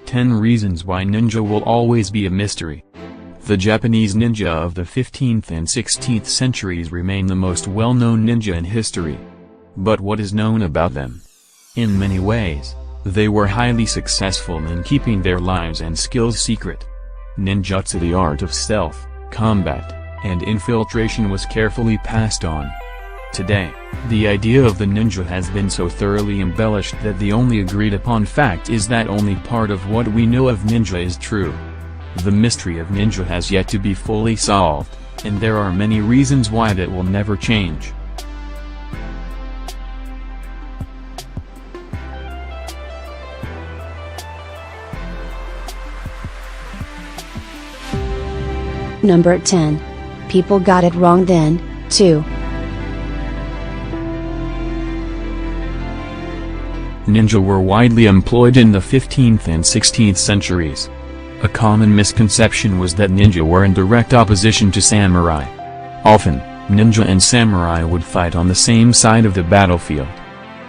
10 Reasons Why Ninja Will Always Be a Mystery. The Japanese ninja of the 15th and 16th centuries remain the most well-known ninja in history. But what is known about them? In many ways, they were highly successful in keeping their lives and skills secret. Ninjutsu, the art of stealth, combat, and infiltration, was carefully passed on. Today, the idea of the ninja has been so thoroughly embellished that the only agreed-upon fact is that only part of what we know of ninja is true. The mystery of ninja has yet to be fully solved, and there are many reasons why that will never change. Number 10. People got it wrong then, too. Ninja were widely employed in the 15th and 16th centuries. A common misconception was that ninja were in direct opposition to samurai. Often, ninja and samurai would fight on the same side of the battlefield.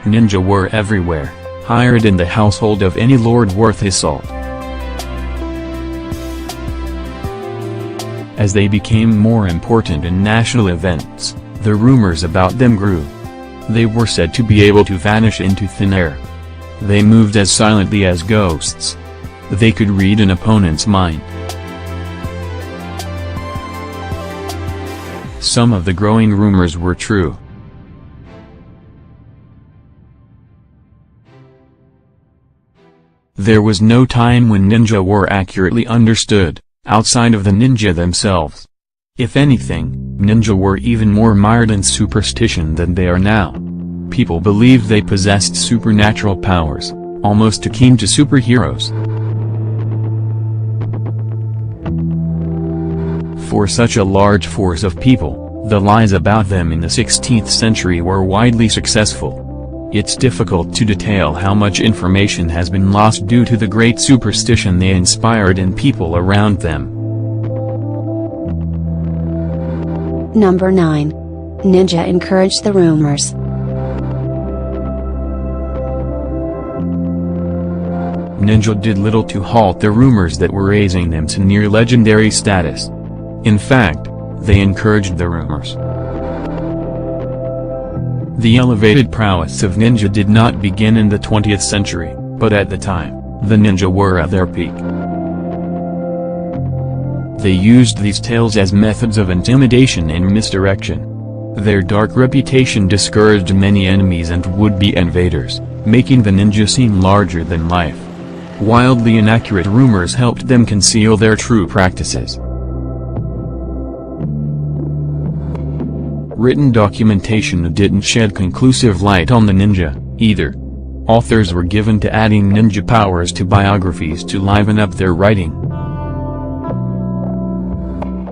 Ninja were everywhere, hired in the household of any lord worth his salt. As they became more important in national events, the rumors about them grew. They were said to be able to vanish into thin air. They moved as silently as ghosts. They could read an opponent's mind. Some of the growing rumors were true. There was no time when ninja were accurately understood, outside of the ninja themselves. If anything, ninja were even more mired in superstition than they are now. People believed they possessed supernatural powers, almost akin to superheroes. For such a large force of people, the lies about them in the 16th century were widely successful. It's difficult to detail how much information has been lost due to the great superstition they inspired in people around them. Number 9. Ninja encouraged the rumors. Ninja did little to halt the rumors that were raising them to near legendary status. In fact, they encouraged the rumors. The elevated prowess of ninja did not begin in the 20th century, but at the time, the ninja were at their peak. They used these tales as methods of intimidation and misdirection. Their dark reputation discouraged many enemies and would-be invaders, making the ninja seem larger than life. Wildly inaccurate rumors helped them conceal their true practices. Written documentation didn't shed conclusive light on the ninja, either. Authors were given to adding ninja powers to biographies to liven up their writing.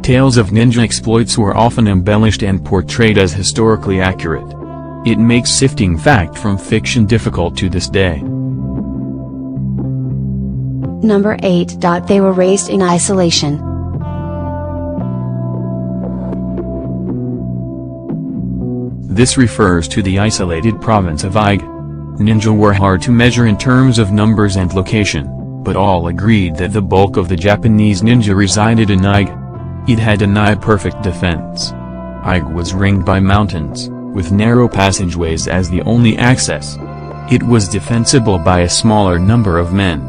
Tales of ninja exploits were often embellished and portrayed as historically accurate. It makes sifting fact from fiction difficult to this day. Number 8. They were raised in isolation. This refers to the isolated province of Ige. Ninja were hard to measure in terms of numbers and location, but all agreed that the bulk of the Japanese ninja resided in Ige. It had a nigh-perfect defense. Ige was ringed by mountains, with narrow passageways as the only access. It was defensible by a smaller number of men.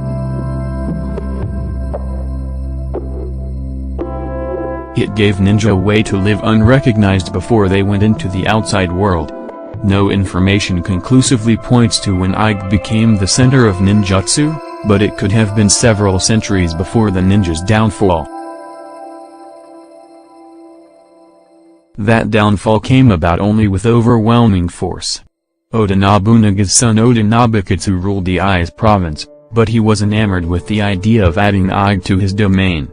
It gave ninja a way to live unrecognized before they went into the outside world. No information conclusively points to when Ige became the center of ninjutsu, but it could have been several centuries before the ninja's downfall. That downfall came about only with overwhelming force. Oda Nobunaga's son Oda Nobukatsu ruled the Ise province, but he was enamored with the idea of adding Ige to his domain.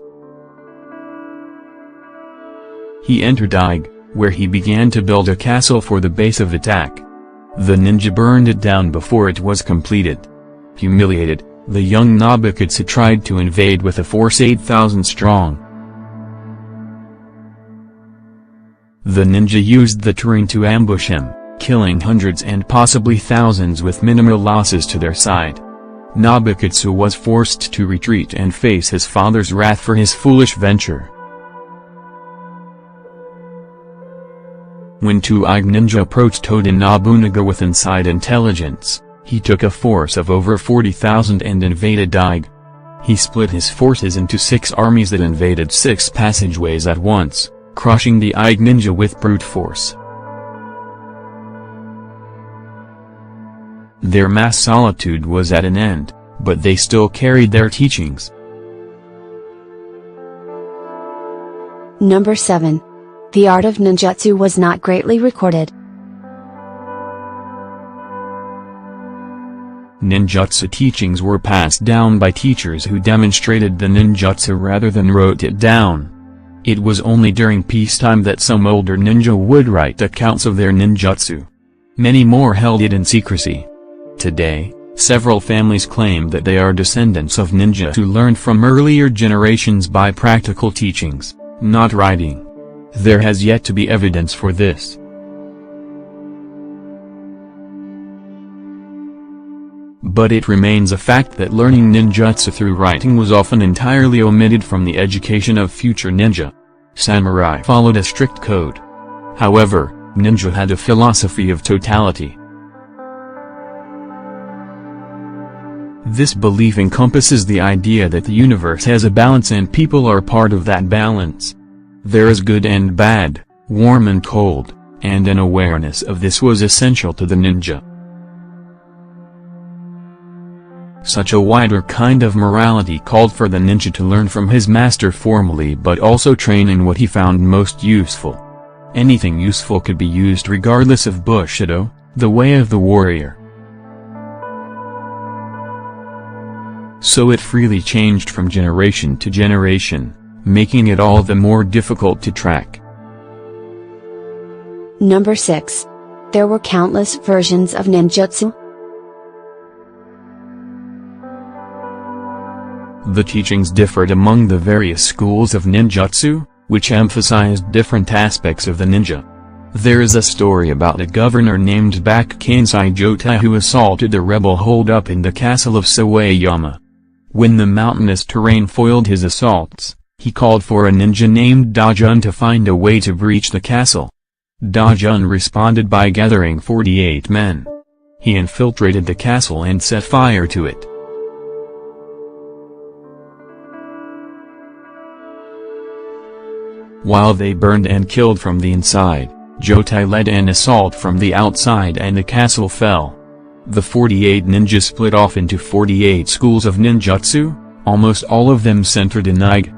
He entered Ige, where he began to build a castle for the base of attack. The ninja burned it down before it was completed. Humiliated, the young Nobukatsu tried to invade with a force 8,000 strong. The ninja used the terrain to ambush him, killing hundreds and possibly thousands with minimal losses to their side. Nobukatsu was forced to retreat and face his father's wrath for his foolish venture. When two-eyed ninja approached Oda Nobunaga with inside intelligence, he took a force of over 40,000 and invaded Daige. He split his forces into 6 armies that invaded 6 passageways at once, crushing the eyed ninja with brute force. Their mass solitude was at an end, but they still carried their teachings. Number 7. The art of ninjutsu was not greatly recorded. Ninjutsu teachings were passed down by teachers who demonstrated the ninjutsu rather than wrote it down. It was only during peacetime that some older ninja would write accounts of their ninjutsu. Many more held it in secrecy. Today, several families claim that they are descendants of ninjas who learned from earlier generations by practical teachings, not writing. There has yet to be evidence for this. But it remains a fact that learning ninjutsu through writing was often entirely omitted from the education of future ninja. Samurai followed a strict code. However, ninja had a philosophy of totality. This belief encompasses the idea that the universe has a balance and people are part of that balance. There is good and bad, warm and cold, and an awareness of this was essential to the ninja. Such a wider kind of morality called for the ninja to learn from his master formally but also train in what he found most useful. Anything useful could be used regardless of Bushido, the way of the warrior. So it freely changed from generation to generation, making it all the more difficult to track. Number 6. There were countless versions of ninjutsu. The teachings differed among the various schools of ninjutsu, which emphasized different aspects of the ninja. There is a story about a governor named Bakukansai Jotai who assaulted a rebel holdup in the castle of Sawayama. When the mountainous terrain foiled his assaults, he called for a ninja named Dajun to find a way to breach the castle. Dajun responded by gathering 48 men. He infiltrated the castle and set fire to it. While they burned and killed from the inside, Jotai led an assault from the outside and the castle fell. The 48 ninjas split off into 48 schools of ninjutsu, almost all of them centered in Daige.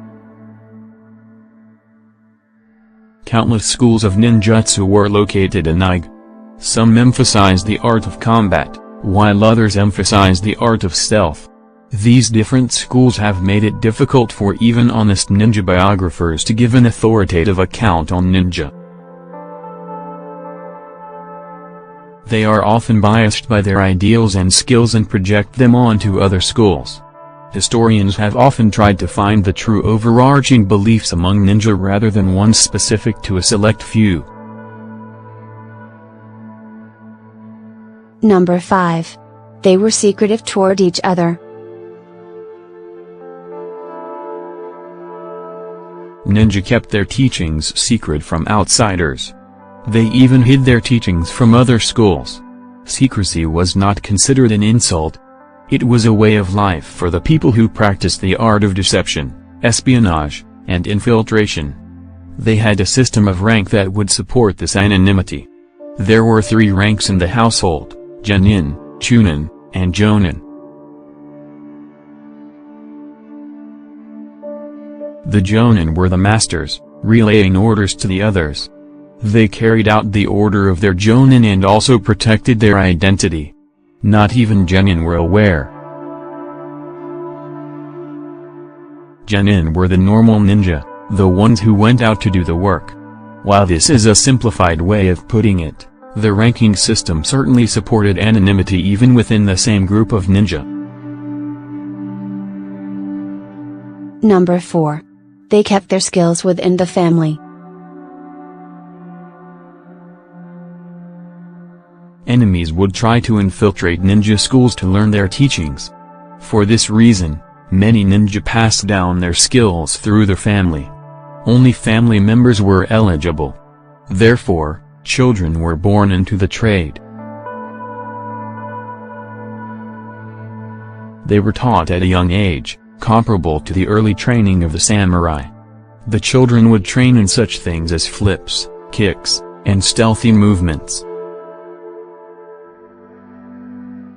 Countless schools of ninjutsu were located in Daige. Some emphasized the art of combat, while others emphasized the art of stealth. These different schools have made it difficult for even honest ninja biographers to give an authoritative account on ninja. They are often biased by their ideals and skills and project them onto other schools. Historians have often tried to find the true overarching beliefs among ninja rather than one specific to a select few. Number 5. They were secretive toward each other. Ninja kept their teachings secret from outsiders. They even hid their teachings from other schools. Secrecy was not considered an insult. It was a way of life for the people who practiced the art of deception, espionage, and infiltration. They had a system of rank that would support this anonymity. There were 3 ranks in the household: Genin, Chunin, and Jonin. The Jonin were the masters, relaying orders to the others. They carried out the order of their Jonin and also protected their identity. Not even Genin were aware. Genin were the normal ninja, the ones who went out to do the work. While this is a simplified way of putting it, the ranking system certainly supported anonymity even within the same group of ninja. Number 4. They kept their skills within the family. Enemies would try to infiltrate ninja schools to learn their teachings. For this reason, many ninja passed down their skills through their family. Only family members were eligible. Therefore, children were born into the trade. They were taught at a young age, comparable to the early training of the samurai. The children would train in such things as flips, kicks, and stealthy movements.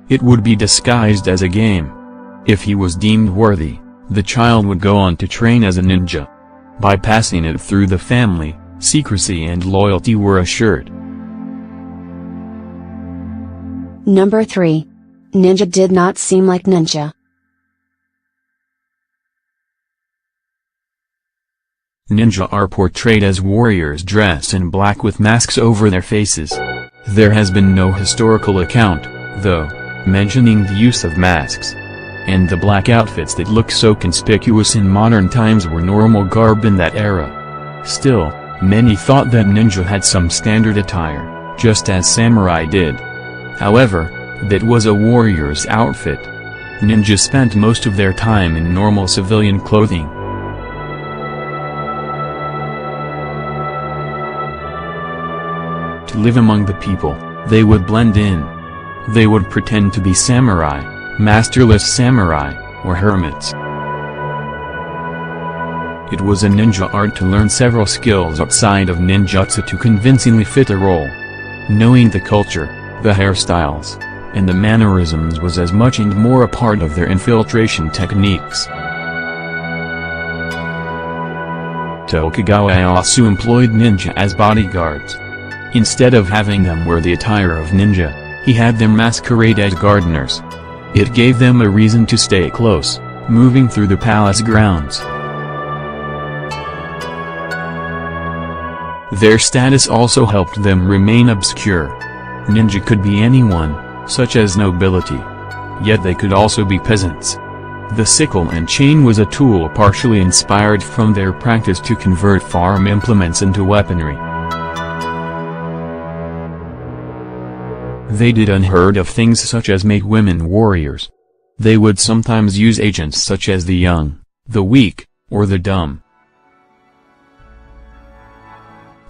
It would be disguised as a game. If he was deemed worthy, the child would go on to train as a ninja. By passing it through the family, secrecy and loyalty were assured. Number 3. Ninja did not seem like ninja. Ninja are portrayed as warriors dressed in black with masks over their faces. There has been no historical account, though, mentioning the use of masks. And the black outfits that look so conspicuous in modern times were normal garb in that era. Still, many thought that ninja had some standard attire, just as samurai did. However, that was a warrior's outfit. Ninja spent most of their time in normal civilian clothing. To live among the people, they would blend in. They would pretend to be samurai, masterless samurai, or hermits. It was a ninja art to learn several skills outside of ninjutsu to convincingly fit a role. Knowing the culture, the hairstyles, and the mannerisms was as much and more a part of their infiltration techniques. Tokugawa Ieyasu employed ninja as bodyguards. Instead of having them wear the attire of ninja, he had them masquerade as gardeners. It gave them a reason to stay close, moving through the palace grounds. Their status also helped them remain obscure. Ninja could be anyone, such as nobility. Yet they could also be peasants. The sickle and chain was a tool partially inspired from their practice to convert farm implements into weaponry. They did unheard of things such as make women warriors. They would sometimes use agents such as the young, the weak, or the dumb.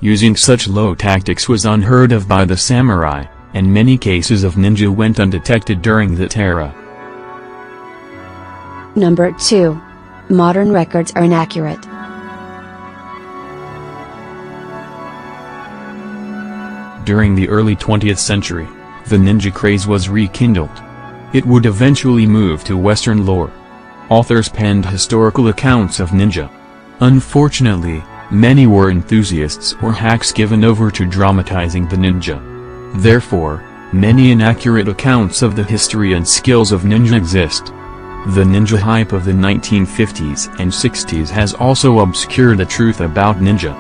Using such low tactics was unheard of by the samurai, and many cases of ninja went undetected during that era. Number 2. Modern records are inaccurate. During the early 20th century, the ninja craze was rekindled. It would eventually move to Western lore. Authors penned historical accounts of ninja. Unfortunately, many were enthusiasts or hacks given over to dramatizing the ninja. Therefore, many inaccurate accounts of the history and skills of ninja exist. The ninja hype of the 1950s and 60s has also obscured the truth about ninja.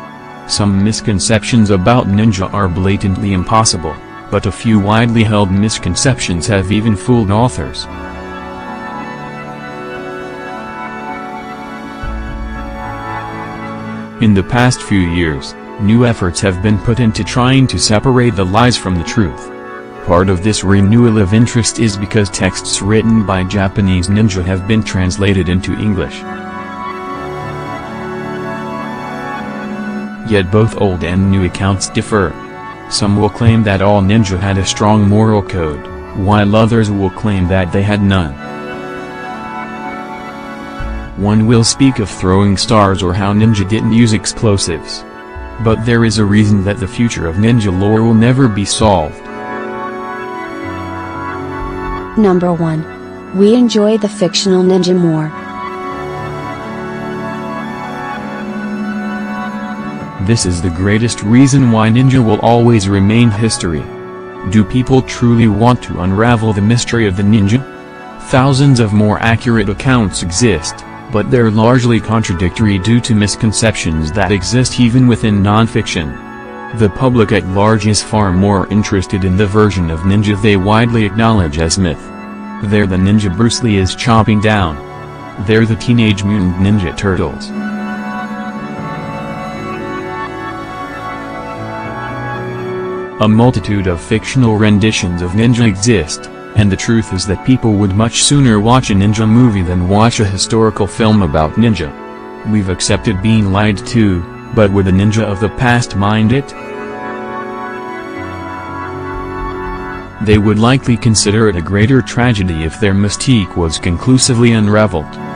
Some misconceptions about ninja are blatantly impossible, but a few widely held misconceptions have even fooled authors. In the past few years, new efforts have been put into trying to separate the lies from the truth. Part of this renewal of interest is because texts written by Japanese ninja have been translated into English. Yet both old and new accounts differ. Some will claim that all ninja had a strong moral code, while others will claim that they had none. One will speak of throwing stars or how ninja didn't use explosives. But there is a reason that the future of ninja lore will never be solved. Number 1. We enjoy the fictional ninja more. This is the greatest reason why ninja will always remain history. Do people truly want to unravel the mystery of the ninja? Thousands of more accurate accounts exist, but they're largely contradictory due to misconceptions that exist even within non-fiction. The public at large is far more interested in the version of ninja they widely acknowledge as myth. They're the ninja Bruce Lee is chopping down. They're the Teenage Mutant Ninja Turtles. A multitude of fictional renditions of ninja exist, And the truth is that people would much sooner watch a ninja movie than watch a historical film about ninja. We've accepted being lied to, but would the ninja of the past mind it? They would likely consider it a greater tragedy if their mystique was conclusively unraveled.